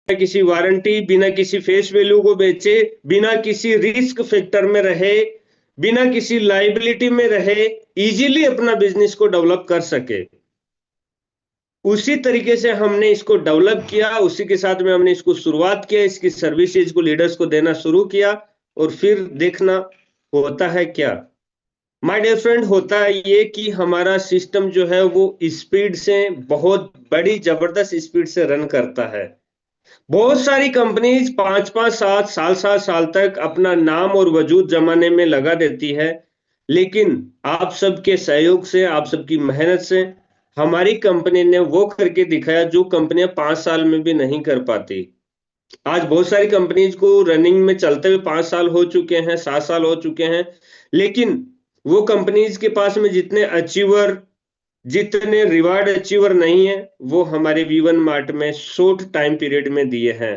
किसी वारंटी, बिना किसी फेस वैल्यू को बेचे, बिना किसी रिस्क फैक्टर में रहे, बिना किसी लाइबिलिटी में रहे, इजीली अपना बिजनेस को डेवलप कर सके। उसी तरीके से हमने इसको डेवलप किया, उसी के साथ में हमने इसको शुरुआत किया, इसकी सर्विसेज को लीडर्स को देना शुरू किया और फिर देखना होता है क्या। माय डियर फ्रेंड, होता है ये कि हमारा सिस्टम जो है वो स्पीड से, बहुत बड़ी जबरदस्त स्पीड से रन करता है। बहुत सारी कंपनीज 5-5 सात साल 7 साल तक अपना नाम और वजूद जमाने में लगा देती है, लेकिन आप सबके सहयोग से, आप सबकी मेहनत से हमारी कंपनी ने वो करके दिखाया जो कंपनियां 5 साल में भी नहीं कर पाती। आज बहुत सारी कंपनीज को रनिंग में चलते हुए 5 साल हो चुके हैं, 7 साल हो चुके हैं, लेकिन वो कंपनीज के पास में जितने रिवार्ड अचीवर नहीं है, वो हमारे वी1 मार्ट में शॉर्ट टाइम पीरियड में दिए हैं।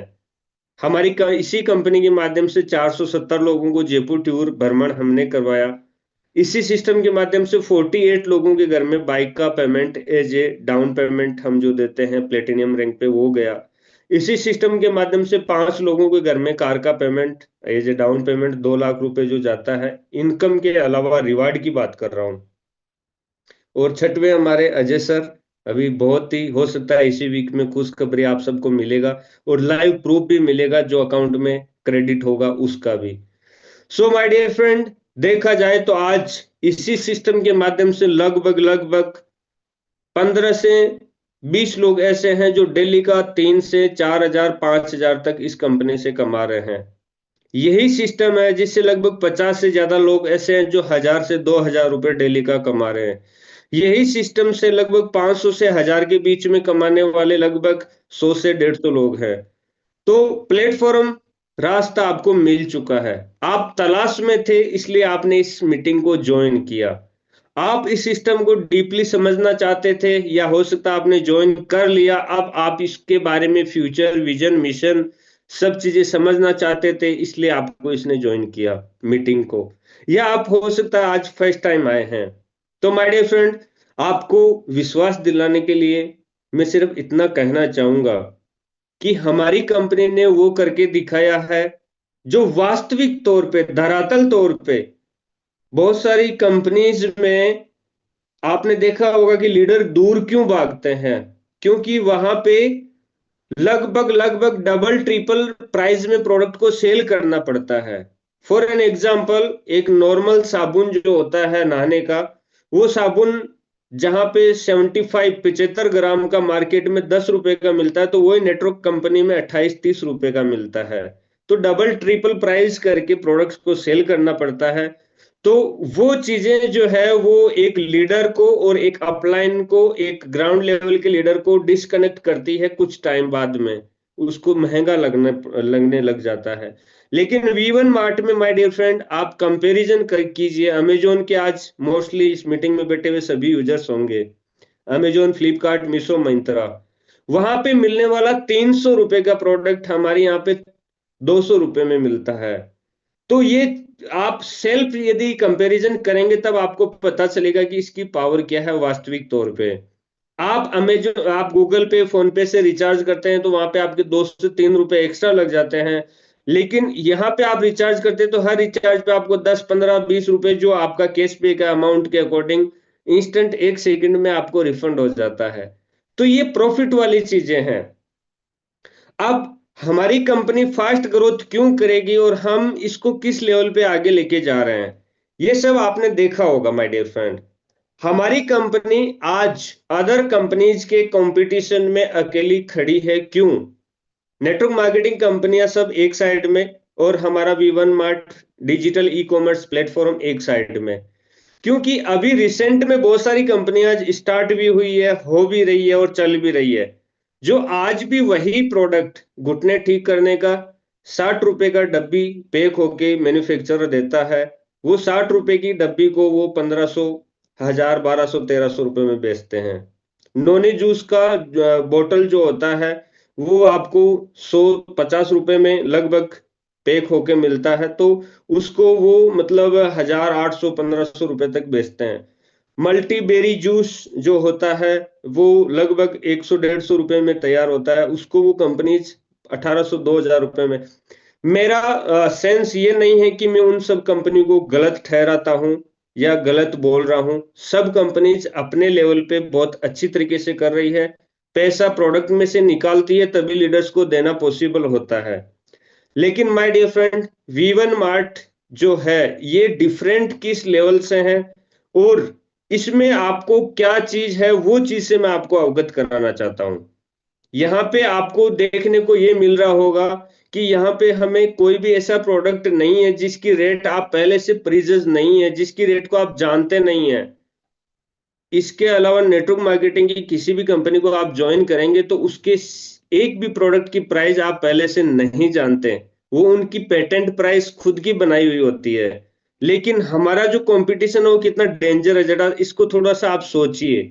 इसी कंपनी के माध्यम से 470 लोगों को जयपुर टूर भ्रमण हमने करवाया। इसी सिस्टम के माध्यम से 48 लोगों के घर में बाइक का payment as a down payment हम जो देते हैं प्लेटिनियम रैंक पे, वो गया। इसी सिस्टम के माध्यम से 5 लोगों के घर में कार का payment as a down payment 2 lakh रुपए जो जाता है। इनकम के अलावा रिवार्ड की बात कर रहा हूं। और छठवें हमारे अजय सर, अभी बहुत ही हो सकता है इसी वीक में खुशखबरी आप सबको मिलेगा और लाइव प्रूफ भी मिलेगा, जो अकाउंट में क्रेडिट होगा उसका भी। सो माय डियर फ्रेंड, देखा जाए तो आज इसी सिस्टम के माध्यम से लगभग लगभग 15 से 20 लोग ऐसे हैं जो डेली का 3 से 4 हजार 5 हजार तक इस कंपनी से कमा रहे हैं। यही सिस्टम है जिससे लगभग 50 से ज्यादा लोग ऐसे हैं जो 1000 से 2000 रुपए डेली का कमा रहे हैं। यही सिस्टम से लगभग 500 से 1000 के बीच में कमाने वाले लगभग 100 से 150 लोग हैं। तो प्लेटफॉर्म, रास्ता आपको मिल चुका है। आप तलाश में थे, इसलिए आपने इस मीटिंग को ज्वाइन किया। आप इस सिस्टम को डीपली समझना चाहते थे, या हो सकता आपने ज्वाइन कर लिया, अब आप इसके बारे में फ्यूचर विजन मिशन सब चीजें समझना चाहते थे, इसलिए आपको इसने ज्वाइन किया मीटिंग को। या आप हो सकता है आज फर्स्ट टाइम आए हैं। तो माय डियर फ्रेंड, आपको विश्वास दिलाने के लिए मैं सिर्फ इतना कहना चाहूंगा कि हमारी कंपनी ने वो करके दिखाया है जो वास्तविक तौर पे, धरातल तौर पे बहुत सारी कंपनीज में आपने देखा होगा कि लीडर दूर क्यों भागते हैं, क्योंकि वहां पे लगभग लगभग डबल ट्रिपल प्राइस में प्रोडक्ट को सेल करना पड़ता है। फॉर एन एग्जांपल, एक नॉर्मल साबुन जो होता है नहाने का, वो साबुन जहां पे 75 ग्राम का मार्केट में 10 रुपए का मिलता है, तो वही नेटवर्क कंपनी में 28-30 रुपए का मिलता है। तो डबल ट्रिपल प्राइस करके प्रोडक्ट्स को सेल करना पड़ता है। तो वो चीजें जो है वो एक लीडर को और एक अपलाइन को, एक ग्राउंड लेवल के लीडर को डिस्कनेक्ट करती है कुछ टाइम बाद में, उसको महंगा लगने लग जाता है। लेकिन वी1 मार्ट में माय डियर फ्रेंड, आप कंपैरिजन कीजिए अमेजोन के, आज मोस्टली इस मीटिंग में बैठे हुए सभी यूजर्स होंगे, अमेजोन, फ्लिपकार्ट, मीशो, मिंत्रा, वहां पे मिलने वाला 300 रुपए का प्रोडक्ट हमारे यहाँ पे 200 रुपए में मिलता है। तो ये आप सेल्फ यदि कंपैरिजन करेंगे तब आपको पता चलेगा कि इसकी पावर क्या है वास्तविक तौर पे। आप गूगल पे, फोन पे से रिचार्ज करते हैं तो वहां पे आपके 2 से 3 रुपए एक्स्ट्रा लग जाते हैं, लेकिन यहाँ पे आप रिचार्ज करते हैं तो हर रिचार्ज पे आपको 10, 15, 20 रुपए जो आपका कैश पे का अमाउंट के अकॉर्डिंग इंस्टेंट 1 सेकंड में आपको रिफंड हो जाता है। तो ये प्रॉफिट वाली चीजें हैं। अब हमारी कंपनी फास्ट ग्रोथ क्यों करेगी और हम इसको किस लेवल पे आगे लेके जा रहे हैं, ये सब आपने देखा होगा माय डियर फ्रेंड। हमारी कंपनी आज अदर कंपनीज के कंपटीशन में अकेली खड़ी है, क्यों? नेटवर्क मार्केटिंग कंपनियां सब एक साइड में और हमारा V1 mart digital e commerce platform एक साइड में। क्योंकि अभी रिसेंट में बहुत सारी कंपनियां स्टार्ट भी हुई है, हो भी रही है और चल भी रही है, जो आज भी वही प्रोडक्ट, घुटने ठीक करने का 60 रुपए का डब्बी पैक होके मैन्युफैक्चरर देता है, वो 60 रुपए की डब्बी को वो 1500, 1000, 1200, 1300 रुपए में बेचते हैं। नोनी जूस का बोतल जो होता है वो आपको 150 रुपए में लगभग पैक होके मिलता है, तो उसको वो मतलब 1800, 1500 रुपए तक बेचते हैं। मल्टीबेरी जूस जो होता है वो लगभग 100, 150 रुपए में तैयार होता है, उसको वो कंपनीज 1800 2000 रुपए में। मेरा सेंस ये नहीं है कि मैं उन सब कंपनी को गलत ठहराता हूँ या गलत बोल रहा हूँ। सब कंपनीज अपने लेवल पे बहुत अच्छी तरीके से कर रही है। पैसा प्रोडक्ट में से निकालती है तभी लीडर्स को देना पॉसिबल होता है। लेकिन my dear friend, V1 Mart जो है ये डिफरेंट किस लेवल से है और इसमें आपको क्या चीज है वो चीज से मैं आपको अवगत कराना चाहता हूं। यहाँ पे आपको देखने को ये मिल रहा होगा कि यहाँ पे हमें कोई भी ऐसा प्रोडक्ट नहीं है जिसकी रेट आप पहले से प्रीजस नहीं है, जिसकी रेट को आप जानते नहीं है। इसके अलावा नेटवर्क मार्केटिंग की किसी भी कंपनी को आप ज्वाइन करेंगे तो उसके एक भी प्रोडक्ट की प्राइस आप पहले से नहीं जानते। वो उनकी पेटेंट प्राइस खुद की बनाई हुई होती है। लेकिन हमारा जो कंपटीशन है वो कितना डेंजर है, जरा इसको थोड़ा सा आप सोचिए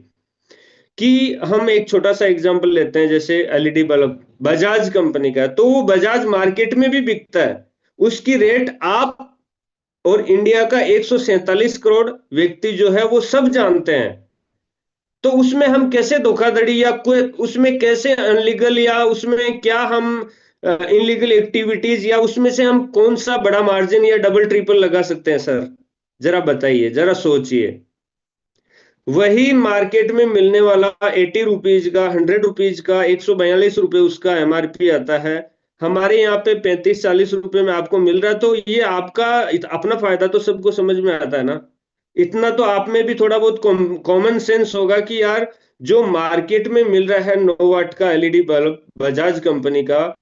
कि हम एक छोटा सा एग्जांपल लेते हैं, जैसे एलईडी बल्ब बजाज कंपनी का है, तो वो बजाज मार्केट में भी बिकता है। उसकी रेट आप और इंडिया का 147 करोड़ व्यक्ति जो है वो सब जानते हैं। तो उसमें हम कैसे धोखाधड़ी या कोई उसमें कैसे अनलीगल या उसमें क्या हम इनलीगल एक्टिविटीज या उसमें से हम कौन सा बड़ा मार्जिन या डबल ट्रिपल लगा सकते हैं सर? जरा बताइए, जरा सोचिए। वही मार्केट में मिलने वाला 80 रुपीज का, 100 रुपीज का, 142 रुपए उसका एमआरपी आता है, हमारे यहाँ पे 35-40 रुपए में आपको मिल रहा है। तो ये आपका अपना फायदा तो सबको समझ में आता है ना। इतना तो आप में भी थोड़ा बहुत कॉमन सेंस होगा कि यार जो मार्केट में मिल रहा है 9 वाट का एलईडी बल्ब बजाज कंपनी का,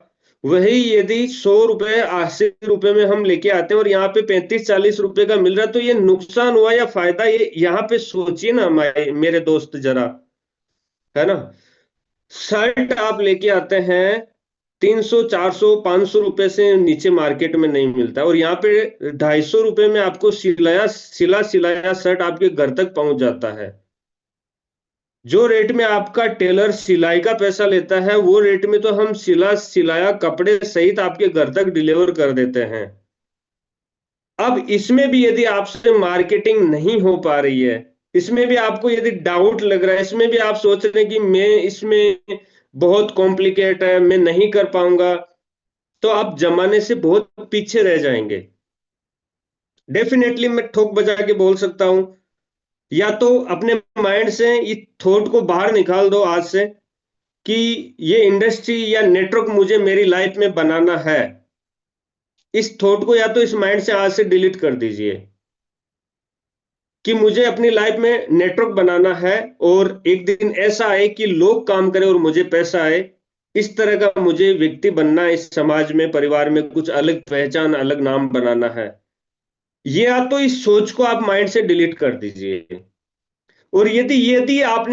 वही यदि 100 रुपए 80 रुपए में हम लेके आते हैं और यहाँ पे 35-40 रुपए का मिल रहा है, तो ये नुकसान हुआ या फायदा, ये यहाँ पे सोचिए ना मेरे दोस्त जरा, है ना। शर्ट आप लेके आते हैं 300 400 500 रुपए से नीचे मार्केट में नहीं मिलता, और यहाँ पे 250 रुपए में आपको सिलाया शर्ट आपके घर तक पहुंच जाता है। जो रेट में आपका टेलर सिलाई का पैसा लेता है वो रेट में तो हम सिलाया कपड़े सहित आपके घर तक डिलीवर कर देते हैं। अब इसमें भी यदि आपसे मार्केटिंग नहीं हो पा रही है, इसमें भी आपको यदि डाउट लग रहा है, इसमें भी आप सोच रहे हैं कि मैं इसमें बहुत कॉम्प्लिकेट है, मैं नहीं कर पाऊंगा, तो आप जमाने से बहुत पीछे रह जाएंगे। डेफिनेटली मैं ठोक बजा के बोल सकता हूं, या तो अपने माइंड से ये थॉट को बाहर निकाल दो आज से कि ये इंडस्ट्री या नेटवर्क मुझे मेरी लाइफ में बनाना है। इस थॉट को या तो इस माइंड से आज से डिलीट कर दीजिए कि मुझे अपनी लाइफ में नेटवर्क बनाना है और एक दिन ऐसा आए कि लोग काम करें और मुझे पैसा आए। इस तरह का मुझे व्यक्ति बनना है, इस समाज में परिवार में कुछ अलग पहचान अलग नाम बनाना है। ये या तो इस सोच को आप माइंड से डिलीट कर दीजिए। और यदि यदि आपने